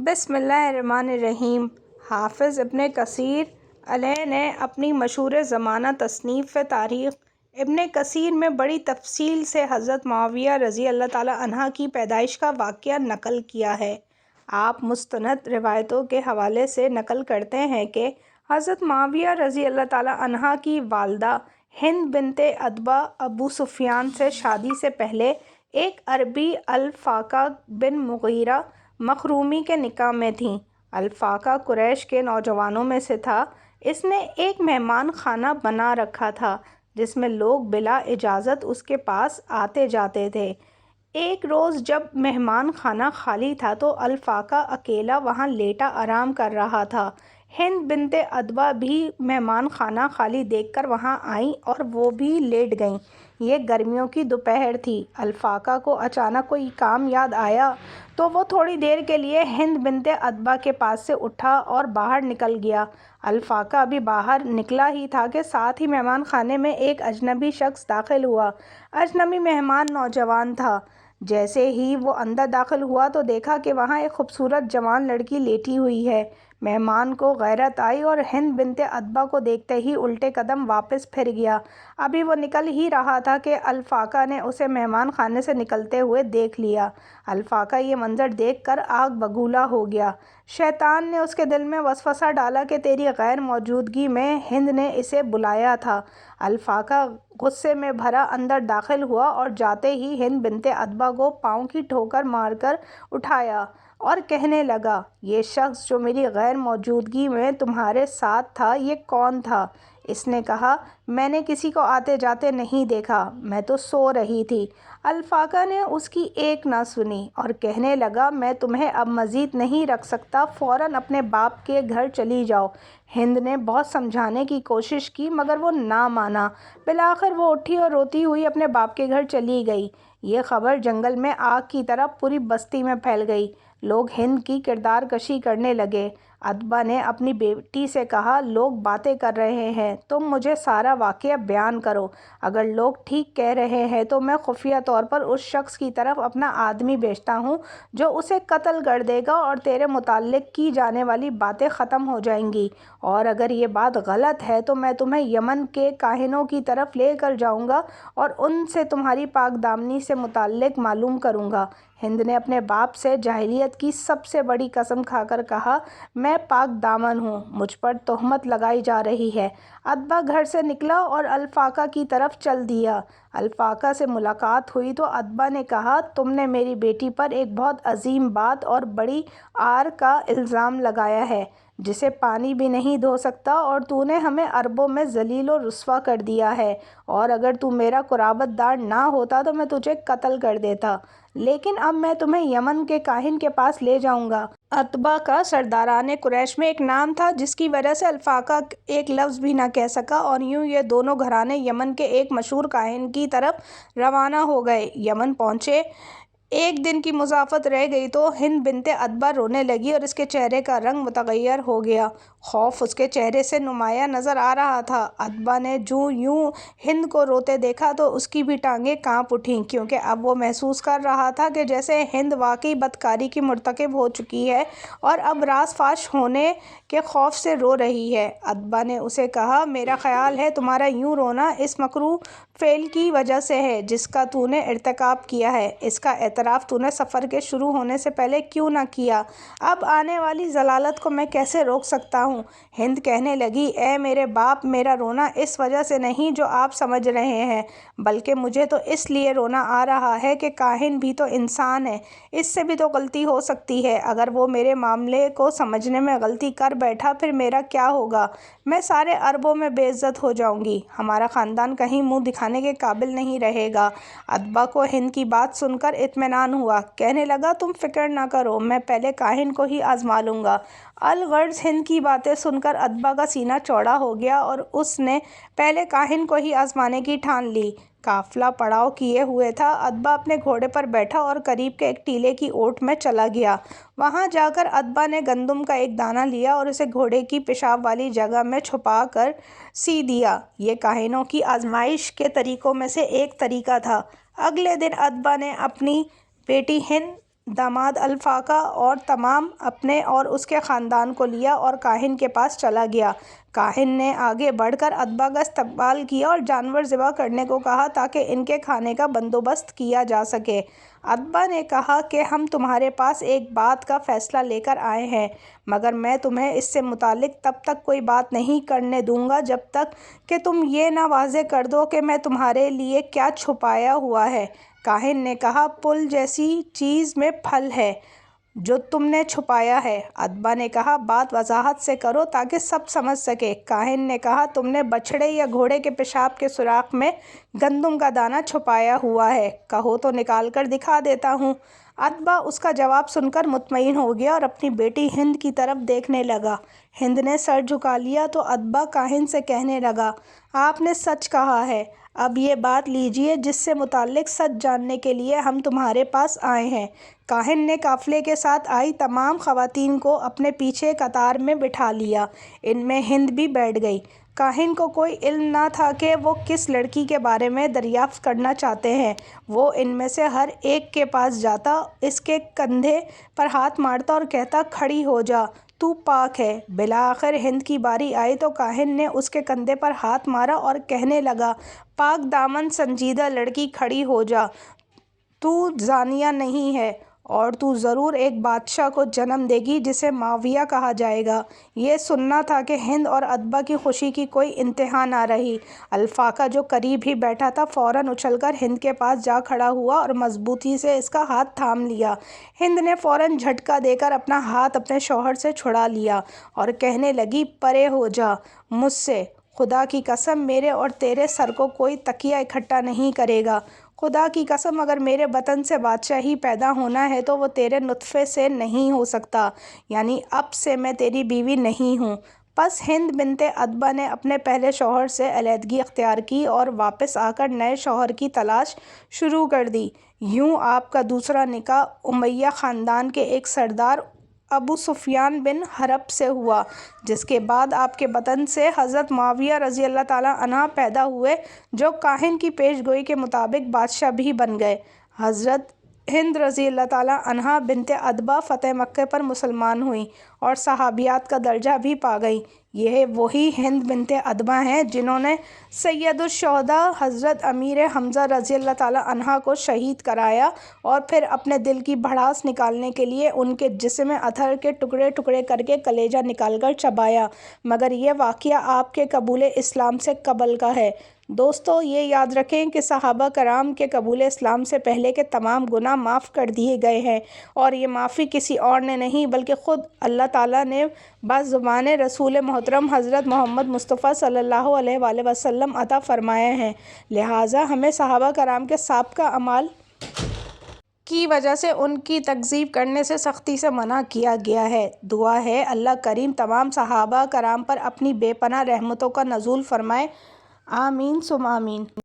بسم اللہ الرحمن الرحیم۔ حافظ ابن کثیر علیہ نے اپنی مشہور زمانہ تصنیف تاریخ ابن کثیر میں بڑی تفصیل سے حضرت معاویہ رضی اللہ تعالیٰ عنہ کی پیدائش کا واقعہ نقل کیا ہے۔ آپ مستند روایتوں کے حوالے سے نقل کرتے ہیں کہ حضرت معاویہ رضی اللہ تعالیٰ عنہ کی والدہ ہند بنت عتبہ ابو سفیان سے شادی سے پہلے ایک عربی الفاقہ بن مغیرہ مخرومی کے نکاح میں تھیں۔ الفاقہ قریش کے نوجوانوں میں سے تھا۔ اس نے ایک مہمان خانہ بنا رکھا تھا جس میں لوگ بلا اجازت اس کے پاس آتے جاتے تھے۔ ایک روز جب مہمان خانہ خالی تھا تو الفاقہ اکیلا وہاں لیٹا آرام کر رہا تھا۔ ہند بنت عتبہ بھی مہمان خانہ خالی دیکھ کر وہاں آئیں اور وہ بھی لیٹ گئیں۔ یہ گرمیوں کی دوپہر تھی۔ الفاقہ کو اچانک کوئی کام یاد آیا تو وہ تھوڑی دیر کے لیے ہند بنت عتبہ کے پاس سے اٹھا اور باہر نکل گیا۔ الفاقہ ابھی باہر نکلا ہی تھا کہ ساتھ ہی مہمان خانے میں ایک اجنبی شخص داخل ہوا۔ اجنبی مہمان نوجوان تھا۔ جیسے ہی وہ اندر داخل ہوا تو دیکھا کہ وہاں ایک خوبصورت جوان لڑکی لیٹی ہوئی ہے۔ مہمان کو غیرت آئی اور ہند بنت عتبہ کو دیکھتے ہی الٹے قدم واپس پھر گیا۔ ابھی وہ نکل ہی رہا تھا کہ الفاقہ نے اسے مہمان خانے سے نکلتے ہوئے دیکھ لیا۔ الفاقہ یہ منظر دیکھ کر آگ بگولا ہو گیا۔ شیطان نے اس کے دل میں وسوسہ ڈالا کہ تیری غیر موجودگی میں ہند نے اسے بلایا تھا۔ الفاقہ غصے میں بھرا اندر داخل ہوا اور جاتے ہی ہند بنت عتبہ کو پاؤں کی ٹھوکر مار کر اٹھایا اور کہنے لگا، یہ شخص جو میری غیر موجودگی میں تمہارے ساتھ تھا یہ کون تھا؟ اس نے کہا، میں نے کسی کو آتے جاتے نہیں دیکھا، میں تو سو رہی تھی۔ الفاقہ نے اس کی ایک نہ سنی اور کہنے لگا، میں تمہیں اب مزید نہیں رکھ سکتا، فوراً اپنے باپ کے گھر چلی جاؤ۔ ہند نے بہت سمجھانے کی کوشش کی مگر وہ نہ مانا۔ بالآخر وہ اٹھی اور روتی ہوئی اپنے باپ کے گھر چلی گئی۔ یہ خبر جنگل میں آگ کی طرح پوری بستی میں پھیل گئی۔ لوگ ہند کی کردار کشی کرنے لگے۔ عتبہ نے اپنی بیٹی سے کہا، لوگ باتیں کر رہے ہیں، تم مجھے سارا واقعہ بیان کرو۔ اگر لوگ ٹھیک کہہ رہے ہیں تو میں خفیہ طور پر اس شخص کی طرف اپنا آدمی بھیجتا ہوں جو اسے قتل کر دے گا اور تیرے متعلق کی جانے والی باتیں ختم ہو جائیں گی، اور اگر یہ بات غلط ہے تو میں تمہیں یمن کے کاہنوں کی طرف لے کر جاؤں گا اور ان سے تمہاری پاک دامنی سے متعلق معلوم کروں گا۔ ہند نے اپنے باپ سے جاہلیت کی سب سے بڑی قسم کھا کر کہا، میں پاک دامن ہوں، مجھ پر تہمت لگائی جا رہی ہے۔ عتبہ گھر سے نکلا اور الفاقہ کی طرف چل دیا۔ الفاقہ سے ملاقات ہوئی تو عتبہ نے کہا، تم نے میری بیٹی پر ایک بہت عظیم بات اور بڑی عار کا الزام لگایا ہے جسے پانی بھی نہیں دھو سکتا، اور تو نے ہمیں عربوں میں ذلیل و رسوا کر دیا ہے، اور اگر تو میرا قرابت دار نہ ہوتا تو میں تجھے قتل کر دیتا، لیکن اب میں تمہیں یمن کے کاہن کے پاس لے جاؤں گا۔ عتبہ کا سرداران قریش میں ایک نام تھا جس کی وجہ سے الفاقہ ایک لفظ بھی نہ کہہ سکا، اور یوں یہ دونوں گھرانے یمن کے ایک مشہور کاہن کی طرف روانہ ہو گئے۔ یمن پہنچے ایک دن کی مسافت رہ گئی تو ہند بنت عتبہ رونے لگی اور اس کے چہرے کا رنگ متغیر ہو گیا۔ خوف اس کے چہرے سے نمایاں نظر آ رہا تھا۔ عتبہ نے یوں ہند کو روتے دیکھا تو اس کی بھی ٹانگیں کانپ اٹھیں، کیونکہ اب وہ محسوس کر رہا تھا کہ جیسے ہند واقعی بدکاری کی مرتکب ہو چکی ہے اور اب راز فاش ہونے کے خوف سے رو رہی ہے۔ عتبہ نے اسے کہا، میرا خیال ہے تمہارا یوں رونا اس مکروہ فعل کی وجہ سے ہے جس کا تو نے ارتکاب کیا ہے۔ اس کا اعتراف تو نے سفر کے شروع ہونے سے پہلے کیوں نہ کیا؟ اب آنے والی ضلالت کو میں کیسے روک سکتا ہوں؟ ہند کہنے لگی، اے میرے باپ، میرا رونا اس وجہ سے نہیں جو آپ سمجھ رہے ہیں، بلکہ مجھے تو اس لیے رونا آ رہا ہے کہ کاہن بھی تو انسان ہے، اس سے بھی تو غلطی ہو سکتی ہے۔ اگر وہ میرے معاملے کو سمجھنے میں غلطی کر بیٹھا پھر میرا کیا ہوگا؟ میں سارے عربوں میں بے عزت ہو جاؤں گی، ہمارا خاندان کہیں منہ دکھانے کے قابل نہیں رہے گا۔ عتبہ کو ہند کی بات سن کر اطمینان ہوا۔ کہنے لگا، تم فکر نہ کرو، میں پہلے کاہن کو ہی آزما لوں گا۔ الغرض ہند کی باتیں سن کر عتبہ کا سینہ چوڑا ہو گیا اور اس نے پہلے کاہن کو ہی آزمانے کی ٹھان لی۔ قافلہ پڑاؤ کیے ہوئے تھا۔ عتبہ اپنے گھوڑے پر بیٹھا اور قریب کے ایک ٹیلے کی اوٹ میں چلا گیا۔ وہاں جا کر عتبہ نے گندم کا ایک دانہ لیا اور اسے گھوڑے کی پیشاب والی جگہ میں چھپا کر سی دیا۔ یہ کاہنوں کی آزمائش کے طریقوں میں سے ایک طریقہ تھا۔ اگلے دن عتبہ نے اپنی بیٹی ہند داماد الفاقہ اور تمام اپنے اور اس کے خاندان کو لیا اور کاہن کے پاس چلا گیا۔ کاہن نے آگے بڑھ کر اتبا کا استقبال کیا اور جانور ذبح کرنے کو کہا تاکہ ان کے کھانے کا بندوبست کیا جا سکے۔ اتبا نے کہا کہ ہم تمہارے پاس ایک بات کا فیصلہ لے کر آئے ہیں، مگر میں تمہیں اس سے متعلق تب تک کوئی بات نہیں کرنے دوں گا جب تک کہ تم یہ نہ واضح کر دو کہ میں تمہارے لیے کیا چھپایا ہوا ہے۔ کاہن نے کہا، پل جیسی چیز میں پھل ہے جو تم نے چھپایا ہے۔ اتبا نے کہا، بات وضاحت سے کرو تاکہ سب سمجھ سکے۔ کاہن نے کہا، تم نے بچھڑے یا گھوڑے کے پیشاب کے سوراخ میں گندم کا دانہ چھپایا ہوا ہے۔ کہو تو نکال کر دکھا دیتا ہوں۔ اتبا اس کا جواب سن کر مطمئن ہو گیا اور اپنی بیٹی ہند کی طرف دیکھنے لگا۔ ہند نے سر جھکا لیا تو اتبا کاہن سے کہنے لگا، آپ نے سچ کہا ہے۔ اب یہ بات لیجیے جس سے متعلق سچ جاننے کے لیے ہم تمہارے پاس آئے ہیں۔ کاہن نے قافلے کے ساتھ آئی تمام خواتین کو اپنے پیچھے قطار میں بٹھا لیا۔ ان میں ہند بھی بیٹھ گئی۔ کاہن کو کوئی علم نہ تھا کہ وہ کس لڑکی کے بارے میں دریافت کرنا چاہتے ہیں۔ وہ ان میں سے ہر ایک کے پاس جاتا، اس کے کندھے پر ہاتھ مارتا اور کہتا، کھڑی ہو جا، تو پاک ہے۔ بالآخر ہند کی باری آئی تو کاہن نے اس کے کندھے پر ہاتھ مارا اور کہنے لگا، پاک دامن سنجیدہ لڑکی، کھڑی ہو جا، تو زانیہ نہیں ہے اور تو ضرور ایک بادشاہ کو جنم دے گی جسے معاویہ کہا جائے گا۔ یہ سننا تھا کہ ہند اور اتبا کی خوشی کی کوئی انتہا نہ رہی۔ الفاقہ جو قریب ہی بیٹھا تھا فوراً اچھل کر ہند کے پاس جا کھڑا ہوا اور مضبوطی سے اس کا ہاتھ تھام لیا۔ ہند نے فوراً جھٹکا دے کر اپنا ہاتھ اپنے شوہر سے چھڑا لیا اور کہنے لگی، پرے ہو جا مجھ سے، خدا کی قسم میرے اور تیرے سر کو کوئی تکیہ اکٹھا نہیں کرے گا۔ خدا کی قسم اگر میرے بطن سے بادشاہی پیدا ہونا ہے تو وہ تیرے نطفے سے نہیں ہو سکتا، یعنی اب سے میں تیری بیوی نہیں ہوں۔ پس ہند بنت اتبا نے اپنے پہلے شوہر سے علیحدگی اختیار کی اور واپس آ کر نئے شوہر کی تلاش شروع کر دی۔ یوں آپ کا دوسرا نکاح امیہ خاندان کے ایک سردار ابو سفیان بن حرب سے ہوا، جس کے بعد آپ کے بطن سے حضرت معاویہ رضی اللہ تعالیٰ عنہ پیدا ہوئے جو کاہن کی پیش گوئی کے مطابق بادشاہ بھی بن گئے۔ حضرت ہند رضی اللہ تعالیٰ عنہا بنت اتبا فتح مکہ پر مسلمان ہوئیں اور صحابیات کا درجہ بھی پا گئیں۔ یہ وہی ہند بنت اتبا ہیں جنہوں نے سید الشہداء حضرت امیر حمزہ رضی اللہ تعالیٰ عنہ کو شہید کرایا اور پھر اپنے دل کی بھڑاس نکالنے کے لیے ان کے جسم اطہر کے ٹکڑے ٹکڑے کر کے کلیجہ نکال کر چبایا، مگر یہ واقعہ آپ کے قبول اسلام سے قبل کا ہے۔ دوستو، یہ یاد رکھیں کہ صحابہ کرام کے قبول اسلام سے پہلے کے تمام گناہ معاف کر دیے گئے ہیں، اور یہ معافی کسی اور نے نہیں بلکہ خود اللہ تعالیٰ نے بزبان رسول محترم حضرت محمد مصطفیٰ صلی اللہ علیہ وآلہ وسلم عطا فرمائے ہیں۔ لہٰذا ہمیں صحابہ کرام کے سابقہ اعمال کی وجہ سے ان کی تکذیب کرنے سے سختی سے منع کیا گیا ہے۔ دعا ہے اللہ کریم تمام صحابہ کرام پر اپنی بے پناہ رحمتوں کا نزول فرمائے، آمین ثم آمین۔